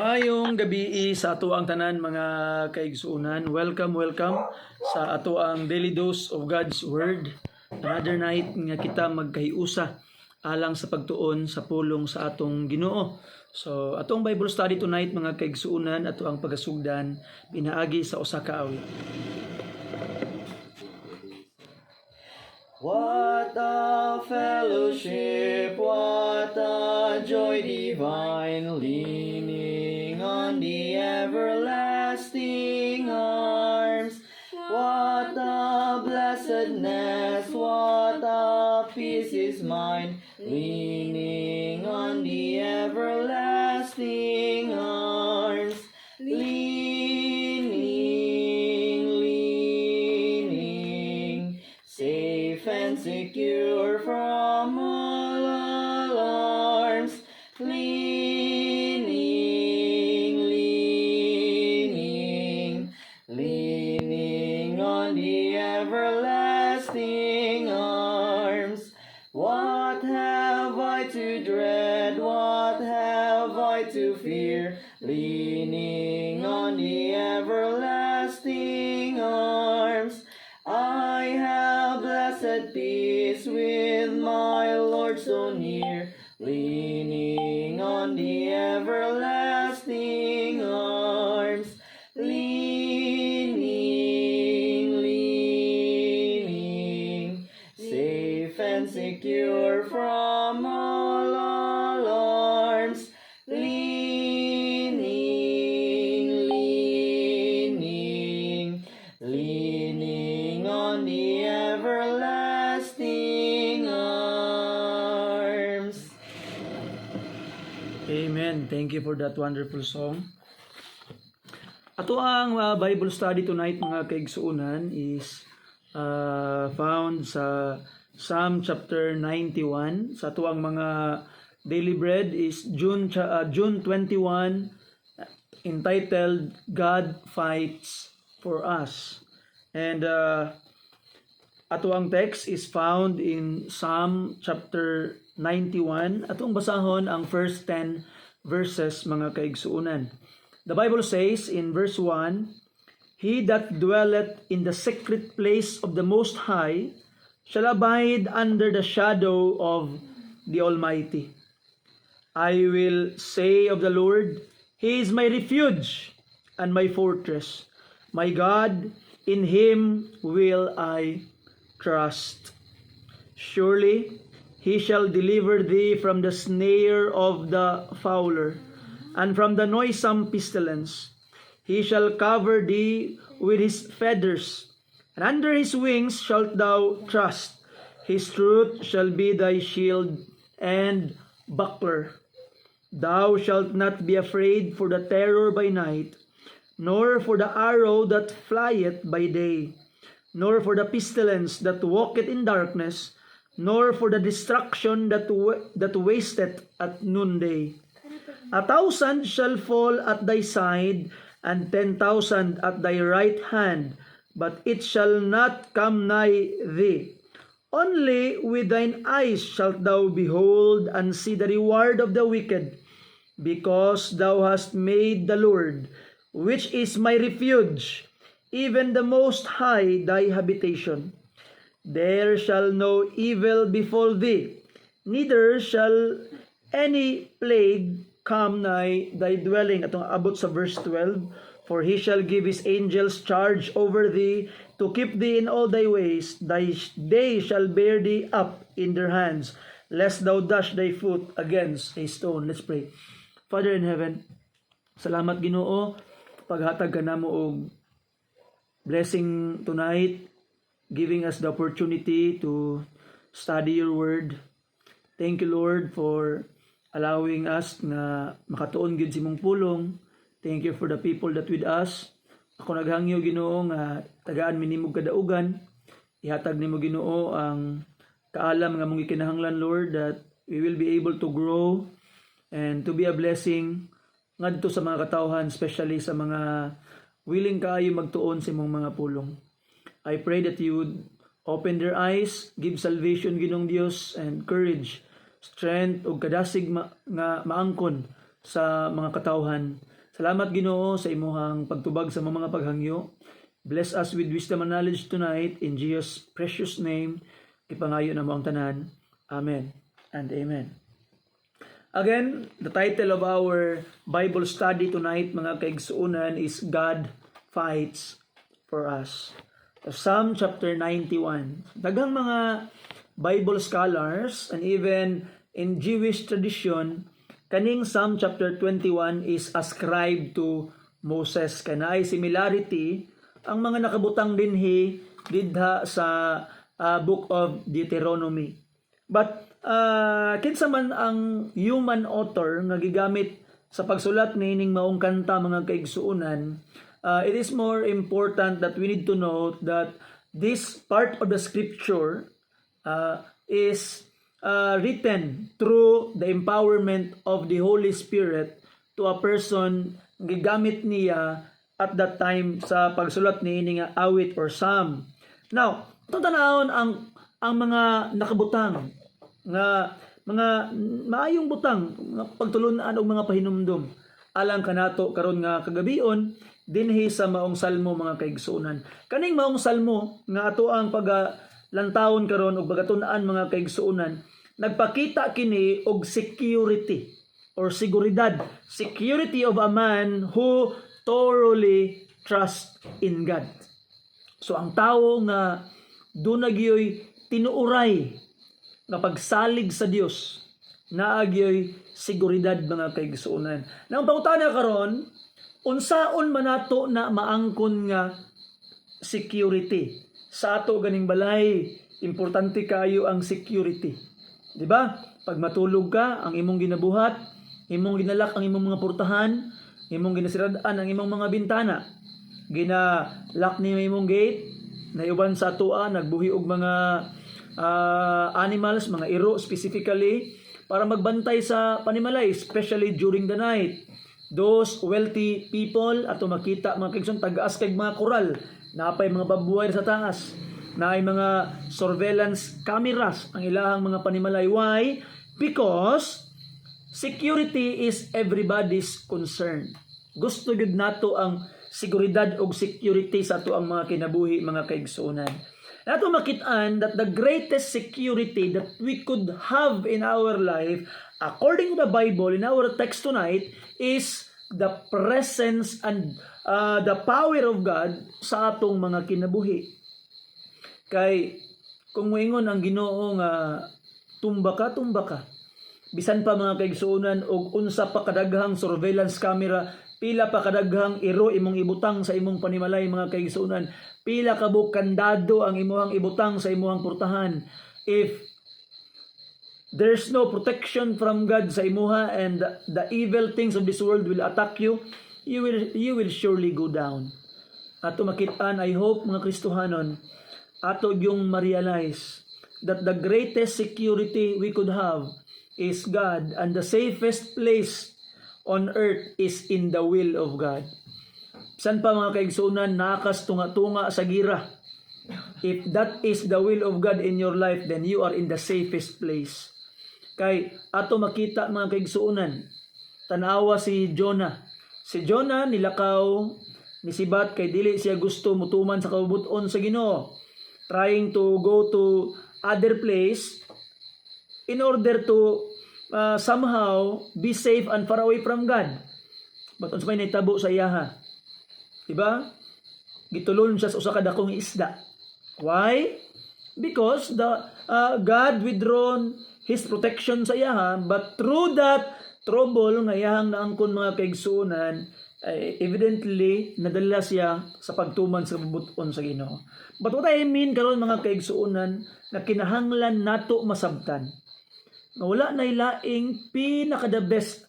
Maayong gabi sa ato ang tanan mga kaigsuunan. Welcome sa ato ang Daily Dose of God's Word. Another night nga kita magkahiusa alang sa pagtuon sa pulong sa atong Ginoo. So atong Bible study tonight mga kaigsuunan, ato ang pagasugdan pinaagi sa usa ka awit. What a fellowship, what a joy divine, leaning on the everlasting arms. What a blessedness, what a peace is mine, leaning on the everlasting arms. Leaning, safe and secure from all alarms. Leaning on the everlasting arms. What have I to dread? What have I to fear? Leaning on the everlasting arms. I have blessed peace with my Lord so near, leaning on the everlasting arms. Leaning, safe and secure from all alarms. Leaning on the everlasting arms. Amen. Thank you for that wonderful song. Ato ang Bible study tonight mga kaigsuunan is found sa Psalm chapter 91. Sa ato ang mga daily bread is June 21, entitled God Fights for Us. And ato ang text is found in Psalm chapter 91. Atong basahon ang first 10 verses mga kaigsuunan. The Bible says in verse 1, He that dwelleth in the secret place of the Most High shall abide under the shadow of the Almighty. I will say of the Lord, He is my refuge and my fortress. My God, in Him will I trust. Surely He shall deliver thee from the snare of the fowler, and from the noisome pestilence. He shall cover thee with His feathers, and under His wings shalt thou trust. His truth shall be thy shield and buckler. Thou shalt not be afraid for the terror by night, nor for the arrow that flieth by day, nor for the pestilence that walketh in darkness, nor for the destruction that wasteth at noonday. 1,000 shall fall at thy side, and 10,000 at thy right hand, but it shall not come nigh thee. Only with thine eyes shalt thou behold and see the reward of the wicked, because thou hast made the Lord, which is my refuge, even the Most High thy habitation. There shall no evil befall thee, neither shall any plague come nigh thy dwelling. Atong abot sa verse 12, For He shall give His angels charge over thee, to keep thee in all thy ways. They shall bear thee up in their hands, lest thou dash thy foot against a stone. Let's pray. Father in heaven, salamat Ginoo, paghatag ka namo og blessing tonight, giving us the opportunity to study your word. Thank you, Lord, for allowing us na makatuon gid si mong pulong. Thank you for the people that with us. Ako naghangyo Ginoo nga tagaan mi nimo kadaugan. Ihatag nimo Ginoo ang kaalam nga mong ikinahanglan, Lord, that we will be able to grow and to be a blessing ngadto sa mga katawhan, especially sa mga willing kaayo magtuon sa imong mga pulong. I pray that you would open their eyes, give salvation Ginoong Dios, and courage, strength ug kadasig nga maangkon sa mga katawhan Salamat Ginoo sa imuhang pagtubag sa mga paghangyo. Bless us with wisdom and knowledge tonight in Jesus' precious name. Ipangayo na mo ang tanan. Amen and amen. Again, the title of our Bible study tonight, mga kaigsuunan, is God Fights for Us. Psalm chapter 91. Daghang mga Bible scholars and even in Jewish tradition, kaning Psalm chapter 21 is ascribed to Moses. Kanaay similarity ang mga nakabutang dinhi didha sa book of Deuteronomy. But kinsa man ang human author nga gigamit sa pagsulat nining maong kanta, mga kaigsuunan, it is more important that we need to note that this part of the scripture is written through the empowerment of the Holy Spirit to a person gigamit niya at that time sa pagsulat ni nga awit or psalm. Now, tanawon ang mga nakabutang nga mga maayong butang nga pagtulunan og mga pahinumdom alang kanato karon nga kagabion dinhi sa maong salmo, mga kaigsuunan. Kaning maong salmo nga ato ang pagalantawon karon og pagatun-an, mga kaigsuunan, nagpakita kini og security or seguridad, security of a man who thoroughly trust in God. So ang tawo nga dunagyoy tinuuray nga pagsalig sa Dios, naagyoy seguridad, mga kaigsuunan. Nang pangutana karon, unsaon man nato na maangkon nga security sa ato ganing balay? Importante kayo ang security, di ba? Pag matulog ka, ang imong ginabuhat, imong ginalak ang imong mga portahan, imong ginasiradaan ang imong mga bintana, ginalak ni imong gate, naiuban sa atoa nagbuhi og mga animals, mga iro specifically, para magbantay sa panimalay, especially during the night. Those wealthy people, ato makita, mga kaigsoon, tagaas kay mga koral, napay mga babuhay sa taas, naay mga surveillance cameras ang ilahang mga panimalay. Why? Because security is everybody's concern. Gusto gud nato ang seguridad og security sa ato ang mga kinabuhi, mga kaigsuonan. Nato makitaan that the greatest security that we could have in our life, according to the Bible, in our text tonight, is the presence and the power of God sa atong mga kinabuhi. Kay kung moingon ang Ginoo nga tumba ka, bisan pa, mga kaigsuonan, og unsa pa kadaghang surveillance camera, pila pa kadaghang iro imong ibutang sa imong panimalay, mga kaigsuonan, pila ka kandado ang imuhang ibutang sa imuhang portahan, if there's no protection from God sa imuha and the evil things of this world will attack you, you will surely go down. Ato makitaan, I hope, mga Kristohanon, ato yung ma-realize that the greatest security we could have is God, and the safest place on earth is in the will of God. San pa, mga kaigsuunan, nakas tunga-tunga sa gira. If that is the will of God in your life, then you are in the safest place. Kay ato makita, mga kaigsuunan, tanawa si Jonah. Si Jonah nilakaw ni sibat kay dili siya gusto mutuman sa kabubuton sa Ginoo, trying to go to other place in order to somehow be safe and far away from God. But unsa may nahitabo sa iyaha? Diba? Gitulon siya sa usa ka dakong isda. Why? Because God withdrawn His protection sa iyaha, but through that trouble nga iyahang naangkon, mga kaigsuunan, evidently nadala siya sa pagtuman sa kabubuton sa Ginoo. But what I mean karon, mga kaigsuunan, na kinahanglan nato masabtan nga wala na ilaing pinaka the best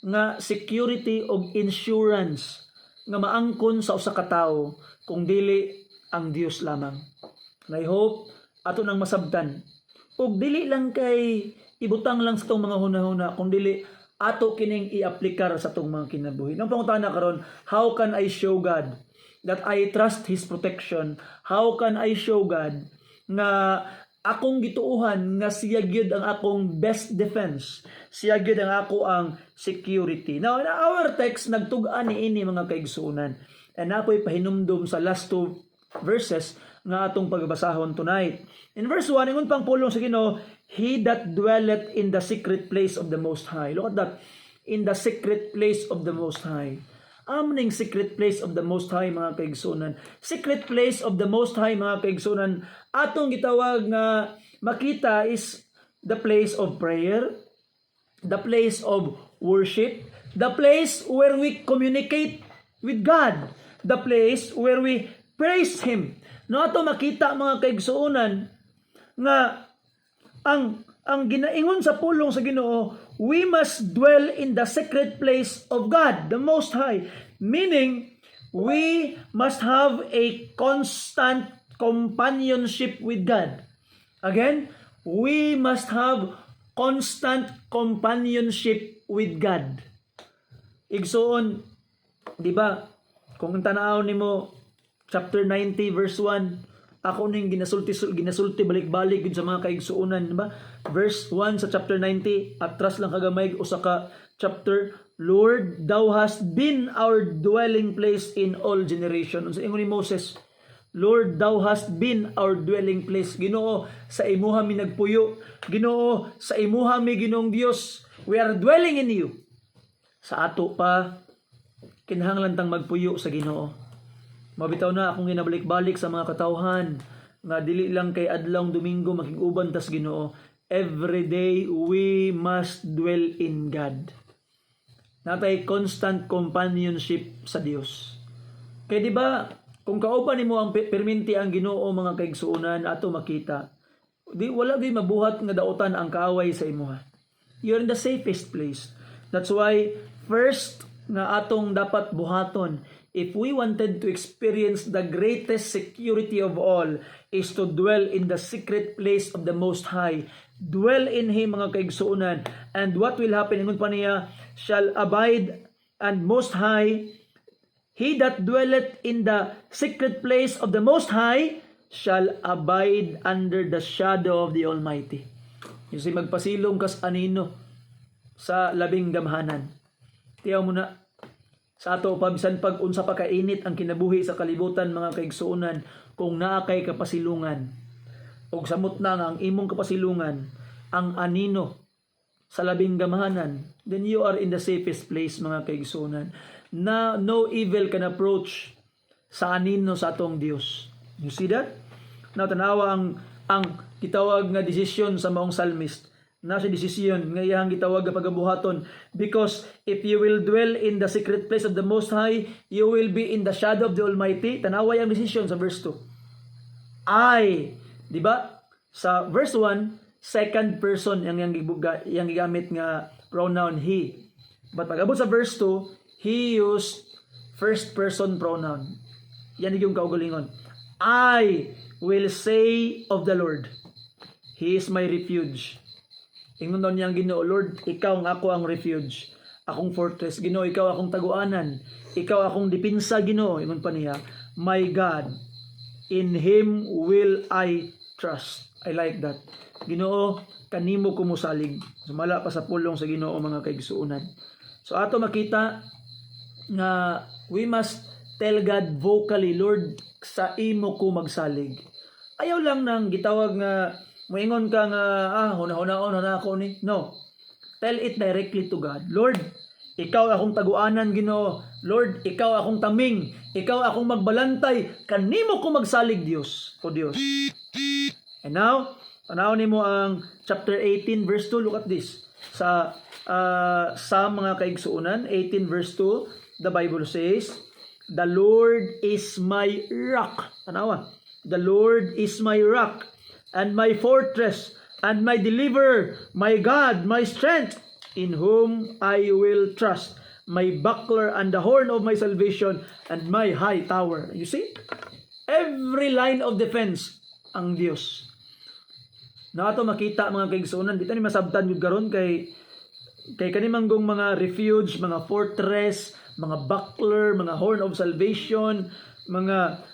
nga security og insurance nga maangkon sa usa ka tawo kung dili ang Dios lamang. And I hope ato nang masabtan, ug dili lang kay ibutang lang sa tong mga hunahuna, kung dili ato kining i-aplikar sa tong mga kinabuhi. Nang pangutana karon, how can I show God that I trust His protection? How can I show God nga akong gituuhan nga siya gyud ang akong best defense. Siya gyud ang ako ang security. Now, in our text nagtug-an niini mga kaigsuonan. And ako'y pahinumdum sa last two verses nga atong pagbasahon tonight. In verse 1, ingon pang pulong sa Ginoo, He that dwelleth in the secret place of the Most High. Look at that. In the secret place of the Most High. Amning secret place of the Most High, mga kaigsunan. Secret place of the Most High, mga kaigsunan. Atong gitawag nga makita is the place of prayer, the place of worship, the place where we communicate with God, the place where we praise Him. No, ato makita mga kaigsuunan nga ang ginaingon sa pulong sa Ginoo, we must dwell in the secret place of God, the Most High. Meaning, we must have a constant companionship with God. Again, we must have constant companionship with God. Igsoon, di ba? Kung tanaw nimo chapter 90 verse 1, ako ning ginasulti balik-balik gid sa mga kaigsuonan, di ba? Verse 1 sa chapter 90, atras lang kagamay usa ka chapter, Lord, thou hast been our dwelling place in all generation. Unsa ingon ni Moses? Lord, thou hast been our dwelling place. Ginoo, sa imuha mi nagpuyo. Ginoo, sa imuha mi Ginoong Dios. We are dwelling in you. Sa ato pa kinahanglan tang magpuyo sa Ginoo. Mabitaw na akong ginabalik-balik sa mga katawhan nga dili lang kay adlawng Domingo makig-uban tas Ginoo. Every day we must dwell in God. Natay constant companionship sa Dios. Kay di ba kung kauban nimo ang perminti ang Ginoo mga kaigsuonan ato makita. Di wala gyud mabuhat nga daotan ang kaaway sa imuha. You're in the safest place. That's why first nga atong dapat buhaton if we wanted to experience the greatest security of all is to dwell in the secret place of the Most High. Dwell in Him mga kaigsuonan. And what will happen? Ingon pa niya, shall abide and Most High. He that dwelleth in the secret place of the Most High shall abide under the shadow of the Almighty. Yung si magpasilong kas anino sa labing gamhanan. Tiyaw mo na, sa ato pabisan pag unsa pa kainit ang kinabuhi sa kalibutan mga kaigsuonan, kung naa kay kapasilungan og samot na nga ang imong kapasilungan ang anino sa labing gamhanan, then you are in the safest place mga kaigsuonan. Na no evil can approach sa anino sa atong Dios. You see that? Now tanawa ang gitawag nga desisyon sa maong psalmist. Nasa desisyon nga iyang gitawag nga pagabuhaton, because if you will dwell in the secret place of the Most High, you will be in the shadow of the Almighty. Tanawa ang desisyon sa verse 2. Di ba? Sa verse 1, second person yang gigamit nga pronoun he. But pag-abot sa verse 2, he used first person pronoun. Yan yung kaugalingon. I will say of the Lord, He is my refuge. Ingon daw niyang Ginoo, Lord, ikaw ang ako ang refuge, akong fortress. Ginoo, ikaw akong taguanan, ikaw akong dipinsa, Ginoo. Ingon pa niya, my God, in Him will I trust. I like that. Ginoo, kanimo ko musalig. Sumala pa sa pulong sa Ginoo mga kaigsuonan. So ato makita nga we must tell God vocally, Lord, sa imo ko magsalig. Ayaw lang nang gitawag nga moingon ka nga hunahon na ako ni. No. Tell it directly to God. Lord, ikaw akong taguanan, Ginoo. Lord, ikaw akong taming, ikaw akong magbalantay, kanimo ko magsalig, Dios. O Dios. And now, tanaw nimo ang chapter 18 verse 2. Look at this. Sa mga kaigsuonan, 18 verse 2, the Bible says, the Lord is my rock. Tanawa. The Lord is my rock and my fortress and my deliverer, my God, my strength, in whom I will trust, my buckler and the horn of my salvation and my high tower. You see? Every line of defense ang Dios. Na ato makita mga kaigsuonan, dito ni masabtan yung garon kay kanimanggong mga refuge, mga fortress, mga buckler, mga horn of salvation,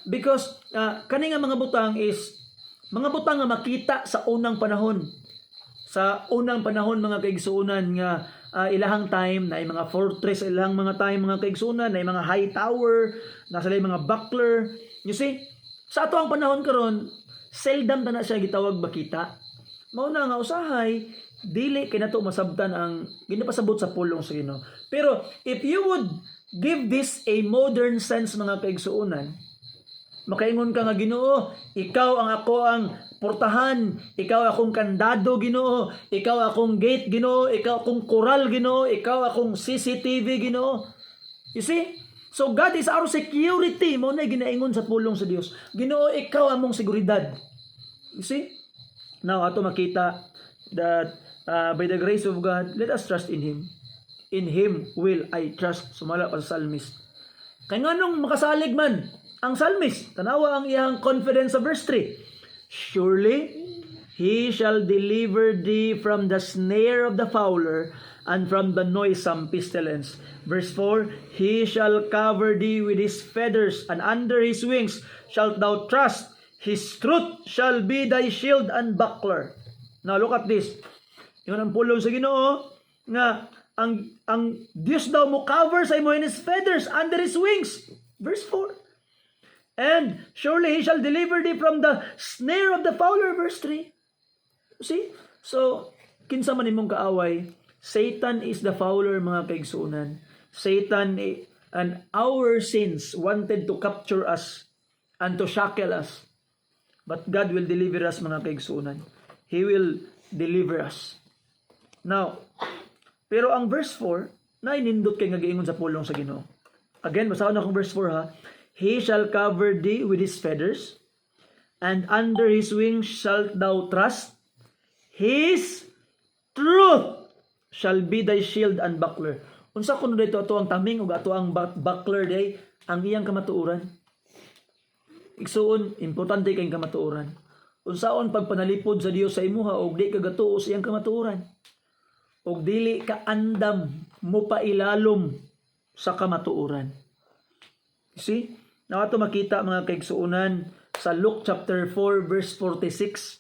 because kani nga mga butang is Mga butang nga makita sa unang panahon. Sa unang panahon mga kaigsuunan nga ilahang time na mga fortress, ilahang mga time mga kaigsuunan na mga high tower, nasa mga buckler. You see, sa ato ang panahon karon, seldom na siya gitawag makita. Mao na nga usahay, dili kay nato masabtan ang ginapasabot sa pulong sa Ginoo. Pero if you would give this a modern sense mga kaigsuunan, makaingon ka nga Ginoo, ikaw ang ako ang portahan, ikaw akong kandado Ginoo, ikaw akong gate Ginoo, ikaw akong koral Ginoo, ikaw akong CCTV Ginoo. You see? So God is our security. Mo na ginaingon sa pulong sa Dios. Ginoo, ikaw among seguridad. You see? Now ato makita that by the grace of God, let us trust in Him. In Him will I trust. Sumala pa sa psalmist. Kaya nga nung makasalig man ang psalmist, tanawa ang iyang confidence sa verse 3. Surely He shall deliver thee from the snare of the fowler and from the noisome pestilence. Verse 4, He shall cover thee with His feathers, and under His wings shalt thou trust. His truth shall be thy shield and buckler. Now look at this. Yun ang pulong sa Ginoo nga ang Diyos daw mo cover sa imo in His feathers, under His wings. Verse 4. And surely He shall deliver thee from the snare of the fowler. Verse 3. See? So, kinsa man imong kaaway, Satan is the fowler mga kaigsuunan. Satan and our sins wanted to capture us and to shackle us. But God will deliver us mga kaigsuunan. He will deliver us. Now, pero ang verse 4, nainindot kay nga giingon sa pulong sa Ginoo. Again, basahin akong verse 4 ha. He shall cover thee with His feathers, and under His wings shalt thou trust. His truth shall be thy shield and buckler. Unsa kuno dito ato ang taming ug ato ang buckler day ang iyang kamatuoran. Igsuon, importante kay kamatuoran. Unsaon pagpanalipod sa Dios sa imuha og di ka gatuo sa iyang kamatuoran. Og dili ka andam mo pa ilalom sa kamatuoran. See? Now ato makita mga kaigsuunan sa Luke chapter 4 verse 46.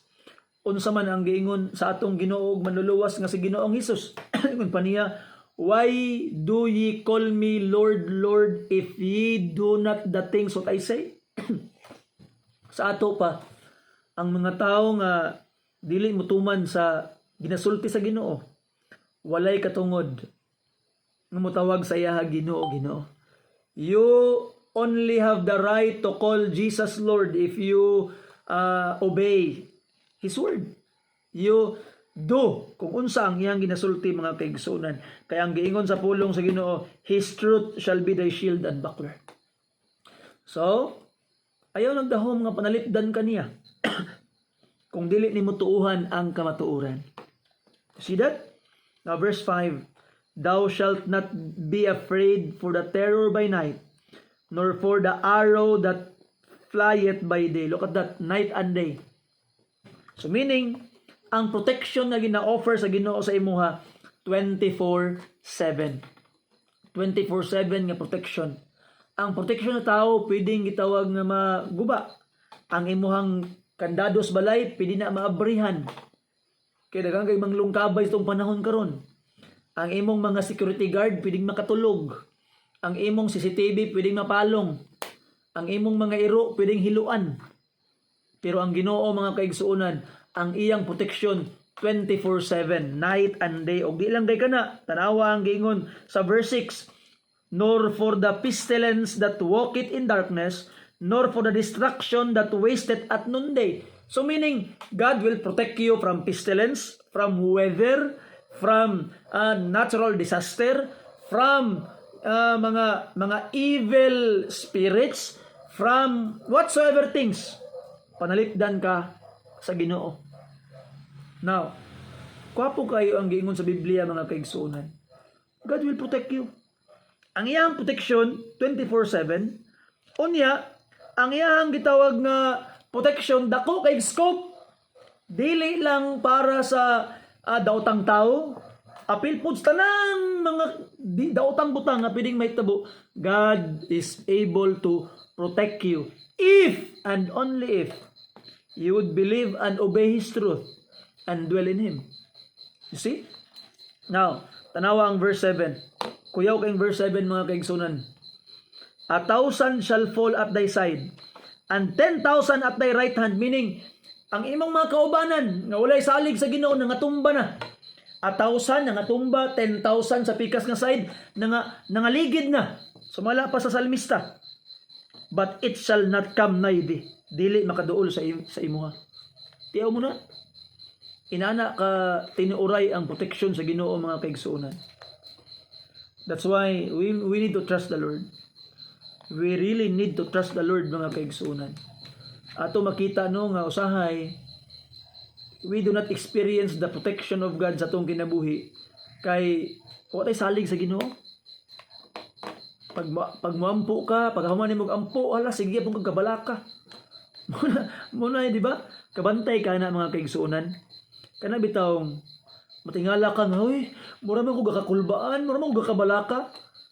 Unsa man ang giingon sa atong Ginoo ug manluluwas nga si Ginoong Hesus. Ingon pa niya, why do ye call me Lord, Lord, if ye do not the things what I say? Sa ato pa, ang mga tao nga dili mutuman sa ginasulti sa Ginoo, walay katungod nga mutawag sa iya Ginoo, Ginoo. You only have the right to call Jesus Lord if you obey His word. You do kung unsa ang iyang ginasulti mga kaigsuunan. Kaya ang giingon sa pulong sa Ginoo, His truth shall be thy shield and buckler. So, ayaw nagdahom nga panalipdan kaniya kung dili nimo tuuhan ang kamatuoran. See that? Now verse 5, thou shalt not be afraid for the terror by night, nor for the arrow that flieth by day. Look at that, night and day. So meaning, ang protection na gina-offer sa Ginoo sa imuha 24/7. 24/7 nga protection. Ang protection na tao pwedeng gitawag nga maguba. Ang imuhang kandados balay pwede na maabrihan. Kaya daghang kay manglungkabay itong panahon karon. Ang imong mga security guard pwedeng makatulog. Ang imong CCTV pwedeng mapalong. Ang imong mga iro pwedeng hiluan. Pero ang Ginoo mga kaigsuunan, ang iyang protection 24/7, night and day. Og di lang kay kana, tanawa ang giingon sa verse 6, nor for the pestilence that walketh in darkness, nor for the destruction that wasteth at noonday. So meaning, God will protect you from pestilence, from weather, from natural disaster, from mga evil spirits, from whatsoever things. Panalipdan ka sa Ginoo. Now, kwapo kayo ang giingon sa Biblia mga kaigsuunan. God will protect you. Ang iyang protection 24/7. Unya, ang iyang gitawag nga protection dako kay scope. Dili lang para sa daotang tao. Apil pud tanang mga daotang butang nga pwedeng mahitabo. God is able to protect you if and only if you would believe and obey His truth and dwell in Him. You see? Now, tanawa ang verse 7. Kuyaw kayong verse 7 mga kaigsunan. 1,000 shall fall at thy side, and 10,000 at thy right hand, meaning, ang imong mga kaubanan, nga walay salig sa Ginoo, nangatumba na. 1,000 nangatumba, 10,000 sa pikas nga side, nangaligid na. Sumala pa sa salmista. But it shall not come nigh thee. Dili makaduol sa imuha. Tiyaw mo na. Inana ka tinuuray ang protection sa Ginoo mga kaigsuonan. That's why we need to trust the Lord. We really need to trust the Lord mga kaigsuonan. Ato makita no nga usahay, we do not experience the protection of God sa atong kinabuhi kay watay salig sa Ginoo. Pag muampo ka, pag human mo ampo, ala sige pong kabalaka. Muna di ba? Kabantay ka na mga kaigsuonan. Kana bitawng matingala ka nga, uy, mura man ko gakakulbaan, mura man ko gakabalaka.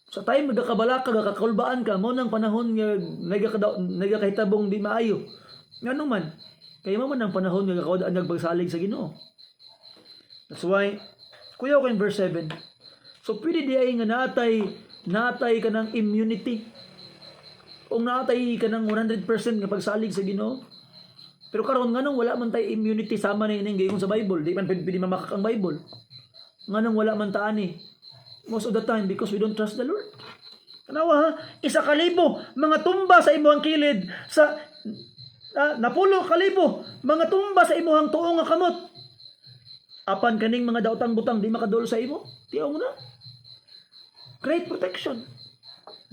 Sa time gakabalaka, gakakulbaan ka, mo nang panahon nga nagakahitabong di maayo. Ngano man, kaya mo man ang panahon nga gakawadaan nagpagsalig sa Ginoo. That's why, kuya ko in verse 7. So, pwede di ay nga natay ka ng immunity. O natay ka ng 100% nga pagsalig sa Ginoo. Pero karon nganong wala man tay immunity sama na ining gayon sa Bible. Di man pwede mamakak ang Bible. Nganong wala man ta ani. Most of the time because we don't trust the Lord. Tanawa ha, 1,000 mga tumba sa imong kilid sa napulo kalibo mga tumba sa imong tuong nga kamot. Apan kaning mga daotang butang di makadol sa imo. Tiyaw mo na. Great protection.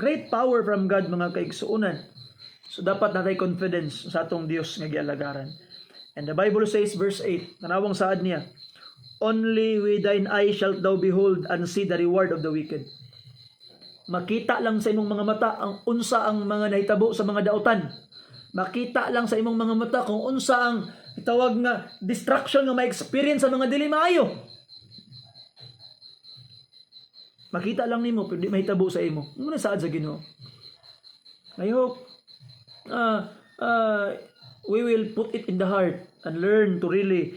Great power from God mga kaigsuonan. So dapat natay confidence sa atong Dios nga gialagaran. And the Bible says verse 8, tanawang saad niya, only with thine eye shalt thou behold and see the reward of the wicked. Makita lang sa imong mga mata ang unsa ang mga nahitabo sa mga daotan. Makita lang sa imong mga mata kung unsa ang itawag nga distraction nga ma-experience sa mga dili maayo. Makita lang nimo pero di mahitabo sa imo. Muna saad sa Ginoo. I hope we will put it in the heart and learn to really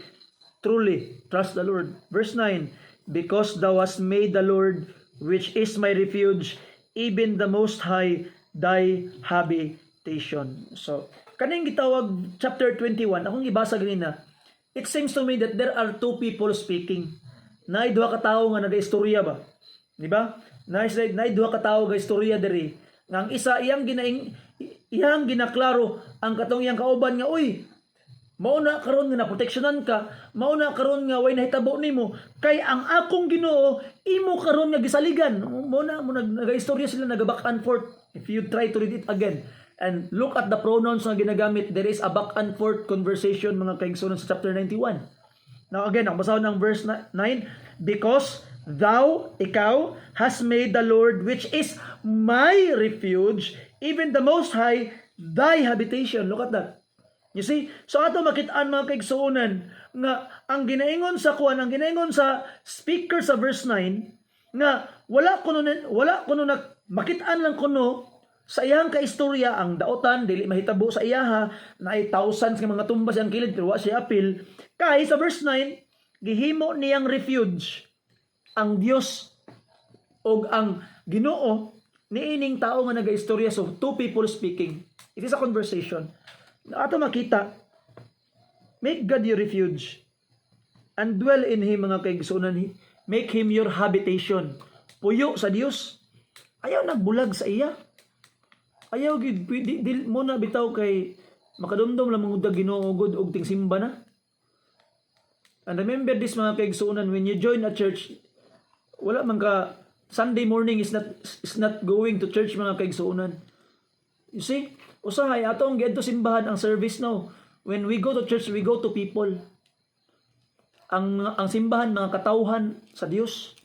truly trust the Lord. Verse 9, because thou hast made the Lord, which is my refuge, even the Most High, thy habitation. So, kaning gitawag chapter 21, akong ibasa ganina, it seems to me that there are two people speaking. Naay duha ka tawo nga nagaistorya ba? Di ba? Naay duha ka tawo nga istorya diri. Nga ang isa iyang ginaklaro ang katong iyang kauban nga, uy, mauna karon nga naproteksyonan ka, mauna karon nga way nahitabo nimo, kay ang akong Ginoo imo karon nga gisaligan. Mauna mo nagaistorya sila, nagaback and forth. If you try to read it again and look at the pronouns nga ginagamit, there is a back and forth conversation mga kaigsunan sa chapter 91. Now again, ang basahan ng verse 9, because ikaw has made the Lord, which is my refuge, even the Most High, thy habitation. Look at that. You see? So ato makitaan mga kaigsuonan nga ang ginaingon sa speaker sa verse 9 nga wala kuno makitaan lang kuno sa iyang kaistorya ang daotan dili mahitabo sa iyaha na ay thousands nga mga tumbas ang kilid pero wa siya apil kay sa verse 9 gihimo niyang refuge ang Dios og ang Ginoo niining tao nga nagaistorya. So two people speaking. It is a conversation. Ato makita, make God your refuge and dwell in Him mga kaigsuonan. Make Him your habitation. Puyo sa Dios. Ayaw nagbulag sa iya. Ayaw gid mo na bitaw kay makadumdum lang mga Ginoo god og ting simba na. And remember this mga kaigsuonan, when you join a church, wala man ka Sunday morning is not going to church mga kaigsuonan. You see? Usahay atong giadto simbahan ang service now. When we go to church, we go to people. Ang simbahan mga katawhan sa Dios.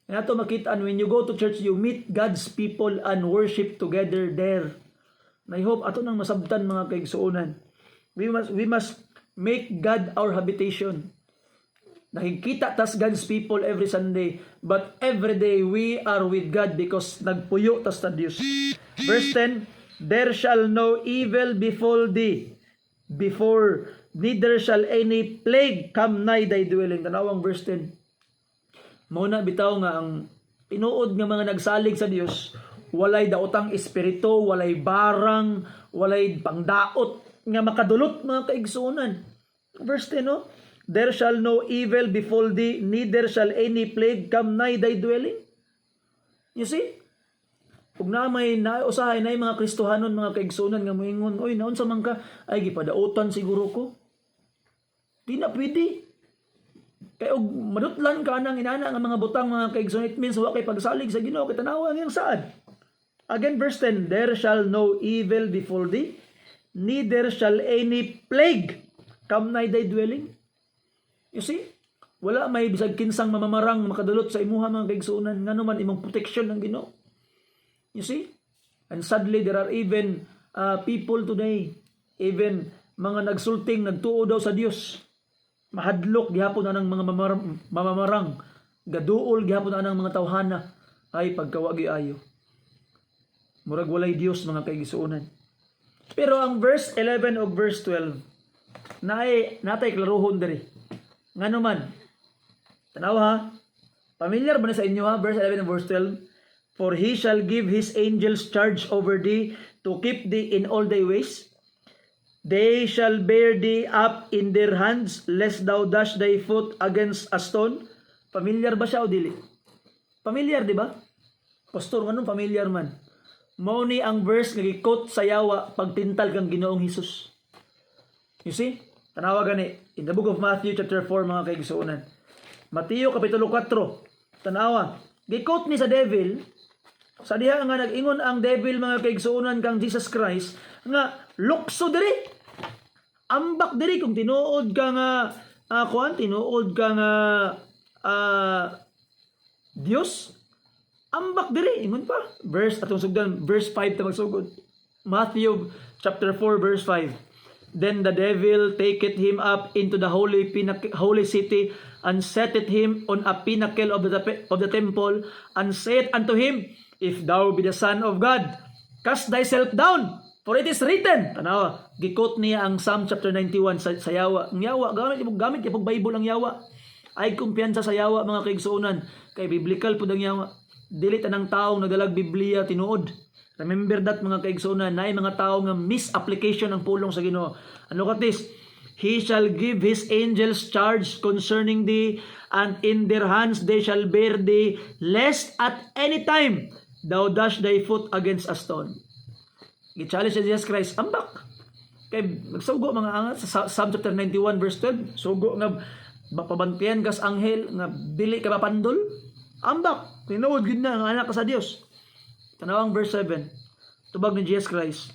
And ato makitaan, when you go to church, you meet God's people and worship together there. And I hope ato nang masabtan mga kaigsuonan. We must make God our habitation. Nakikita tas God's people every Sunday, but every day we are with God because nagpuyo tas ta Dios. Verse 10, there shall no evil befall thee, before, neither shall any plague come nigh thy dwelling. Tanawang verse 10. Muna bitaw nga ang tinuod nga mga nagsalig sa Dios, walay daotang espiritu, walay barang, walay pangdaot nga makadulot mga kaigsuonan. Verse 10, no? There shall no evil befall thee, neither shall any plague come nigh thy dwelling. You see? Kung na may nausahay na mga Kristohanon, mga kaigsuonan nga moingon, oy, naon sa man ka, ay gipadaotan siguro ko. Di na pwede. Kaya og madutlan ka nang inana nga mga butang mga kaigsuonan, it means wa kay pagsalig sa Ginoo kay tanawa ang saan. Again, verse 10, there shall no evil befall thee, neither shall any plague come nigh thy dwelling. You see? Wala may bisag kinsang mamamarang makadulot sa imuha mga kaigsuonan, nga naman imong protection ng Ginoo. You see? And sadly, there are even people today, even mga nagsulting, nagtuo daw sa Dios. Mahadlok, gihapon na ng mga mamamarang. Gaduol, gihapon na ng mga tawhana. Ay, pagkawagi ayo. Murag walay Dios, mga kaigsuonan. Pero ang verse 11 o verse 12, natay klaruhon diri. Nga naman, tanaw ha, familiar ba na sa inyo ha, verse 11 and verse 12, for he shall give his angels charge over thee to keep thee in all thy ways. They shall bear thee up in their hands, lest thou dash thy foot against a stone. Familiar ba siya o dili? Familiar, di ba? Pastor, anong familiar man? Mao ni ang verse nga gi-quote sa yawa pagtintal kang Ginoong Hesus. You see? Tanawa gani in the book of Matthew chapter 4 mga kaigsuonan. Mateo kapitulo 4. Tanawa, gi-quote ni sa devil sa diha nga nag-ingon ang devil mga kaigsuonan kang Jesus Christ nga lukso diri. Ambak diri kung tinuod ka nga tinuod ka nga Dios. Ambak diri ingon pa. Verse atong sugdan verse 5 ta magsugod. Matthew chapter 4 verse 5. Then the devil taketh him up into the holy city and setteth him on a pinnacle of the temple and said unto him, if thou be the Son of God, cast thyself down, for it is written. Tanawa, gikot niya ang Psalm chapter 91 sa yawa. Ang yawa, gamit yung Bible ang yawa. Ay kumpiyansa sa yawa mga kaigsuonan. Kay biblical po ang yawa. Dili tanang taong nagalag Biblia tinuod. Remember that mga kaigsuonan, na mga tao nga misapplication ang pulong sa Ginoo. And look at this. He shall give his angels charge concerning thee, and in their hands they shall bear thee, lest at any time thou dash thy foot against a stone. Gi-challenge si Jesus Christ, ambak. Kay nagsugo mga angat sa Psalm chapter 91 verse 12, sugo nga mapabantiyan kas anghel nga dili ka mapandol. Ambak, tinuod gid na nga anak ka sa Dios. Tanawang verse 7. Tubag ni Jesus Christ.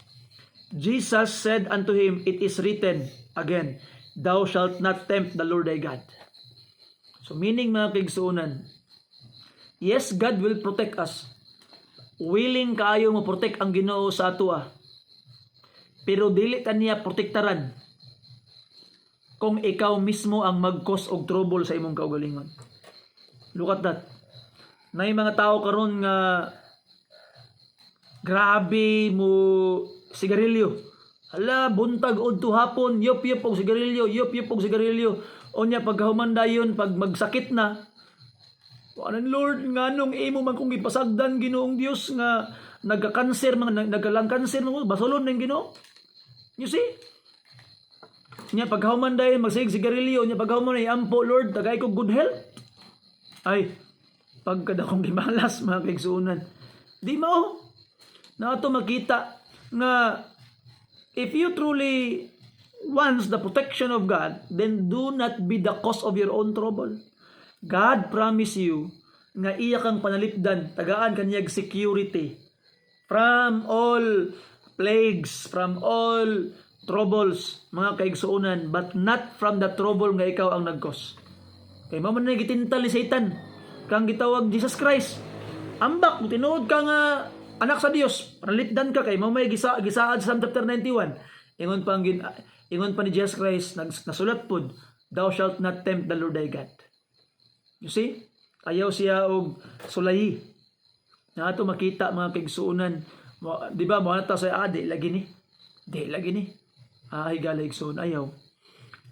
Jesus said unto him, it is written again, thou shalt not tempt the Lord thy God. So meaning mga kaigsuonan, yes, God will protect us. Willing kaayo mo protect ang Ginoo sa atua. Pero dili ka niya protektaran kung ikaw mismo ang mag-cause og trouble sa imong kaugalingon. Look at that. Nay mga tao karon nga grabe mo sigarilyo. Hala, buntag udto hapon, yup og sigarilyo, yup og sigarilyo. Onya pagkahuman dayon pag magsakit na. Anong Lord, nganong imo man kung ipasagdan Ginoong Dios nga nagka-cancer, nagkalang cancer mo, basolon ng Ginoo. You see? Nya pagkahuman dayon magsig sigarilyo, nya pagkahuman ay ampo Lord, tagay ko good health. Ay, pagkada kong gimalas mga kaigsuonan. Di mao. Na ato makita nga if you truly wants the protection of God, then do not be the cause of your own trouble. God promise you nga iya kang panalipdan, tagaan kanyag security from all plagues, from all troubles, mga kaigsuonan, but not from the trouble nga ikaw ang nag-cause. Kay mao man na gitintal ni Satan kang gitawag Jesus Christ. Ambak, tinuod ka nga anak sa Dios, panalipdan ka kay mao may gisaad sa Psalm chapter 91. Ingon pa ni Jesus Christ nasulat pod, thou shalt not tempt the Lord thy God. You see? Ayaw siya og sulayi. Na ato makita mga kaigsuonan, di ba mo nata sa di lagi ni. higala igsoon ayaw.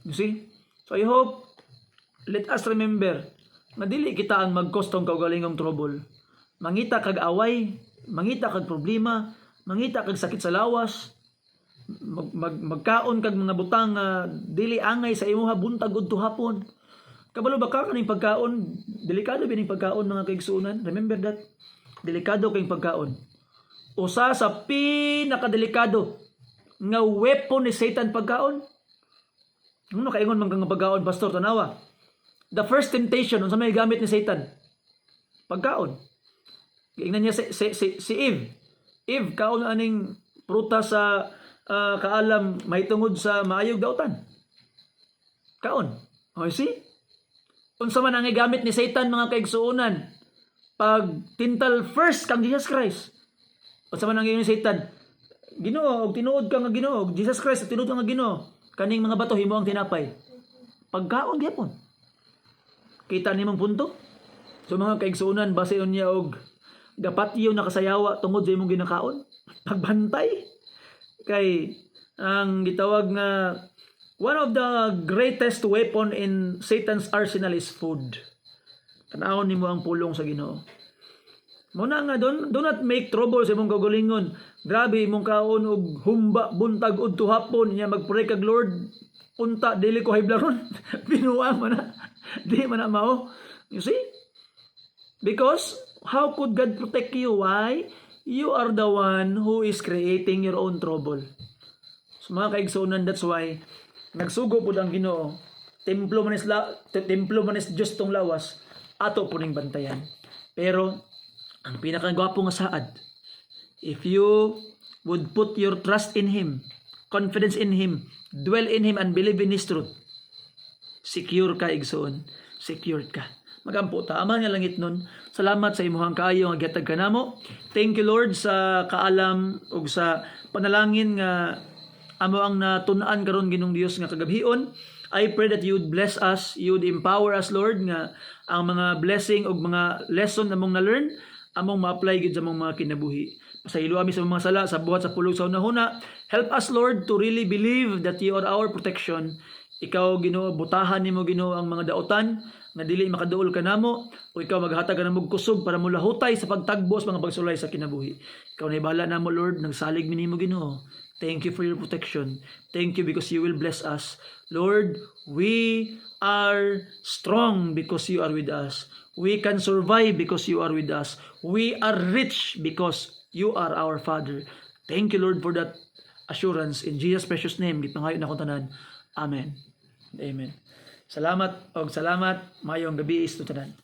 You see? So I hope let us remember nga dili kita ang magkostong kaugalingong trouble. Mangita kag away, mangita kag problema, mangita kag sakit sa lawas, magkaon kag mga butang dili angay sa imuha buntag udto hapon. Kabalo ba ka kaning pagkaon? Delikado bining pagkaon mga kaigsuonan. Remember that. Delikado kayong pagkaon. Usa sa pinakadelikado nga weapon ni Satan pagkaon. Ano kaingon man kang pagkaon, pastor, tanawa. The first temptation unsa may gamit ni Satan? Pagkaon. Ingnan niya si Eve. Eve kaon aning prutas sa kaalam mahitungod sa maayog dautan. Kaon. Oh, see? Unsa man ang gamit ni Satan mga kaigsuonan pag tintal first kang Jesus Christ. Unsa man ang ni Satan? Ginoo, og tinuod ka nga Ginoo, Jesus Christ, tinuod ka nga Ginoo. Kaning mga bato himo ang tinapay. Pagkaon gyapon. Kita nimong punto? So mga kaigsuonan base niya og gapatyo na kasayawa tungod sa imong ginakaon. Pagbantay kay ang gitawag nga one of the greatest weapon in Satan's arsenal is food. Tanawon nimo ang pulong sa Ginoo. Muna nga do not make trouble sa imong kagalingon. Grabe imong kaon og humba buntag udto hapon niya magpray kag Lord. Unta dili ko hiblaron. Binuang man na. Di man na mao. You see? Because how could God protect you? Why? You are the one who is creating your own trouble. So mga kaigsuonan, that's why nagsugo po ang Ginoo. Templo man is Diyos tong lawas. Ato po ning bantayan. Pero ang pinakagwapo nga saad, if you would put your trust in Him, confidence in Him, dwell in Him and believe in His truth, secure ka igsoon, secured ka. Magampo ta ama nga langit nun. Salamat sa imuhang kaayo nga gihatag kanamo. Thank you Lord sa kaalam ug sa panalangin nga amo ang natun-an karon Ginoong Dios nga kagabhion. I pray that you would bless us, you would empower us Lord nga ang mga blessing ug mga lesson among na-learn among ma-apply gid sa among mga kinabuhi. Pasaylo ami sa mga sala sa buhat sa pulog sa hunahuna. Help us Lord to really believe that you are our protection. Ikaw Ginoo, butahan nimo Ginoo ang mga daotan nga dili makaduol kanamo o ikaw maghatag ka ng kusog para mo lahutay sa pagtagbo sa mga pagsulay sa kinabuhi. Ikaw na ibahala namo Lord, nagsalig mi nimo Ginoo. Thank you for your protection. Thank you because you will bless us. Lord, we are strong because you are with us. We can survive because you are with us. We are rich because you are our Father. Thank you Lord for that assurance. In Jesus' precious name, gipangayon na akong tanan. Amen. Amen. Salamat og salamat. Mayong gabi is tanan.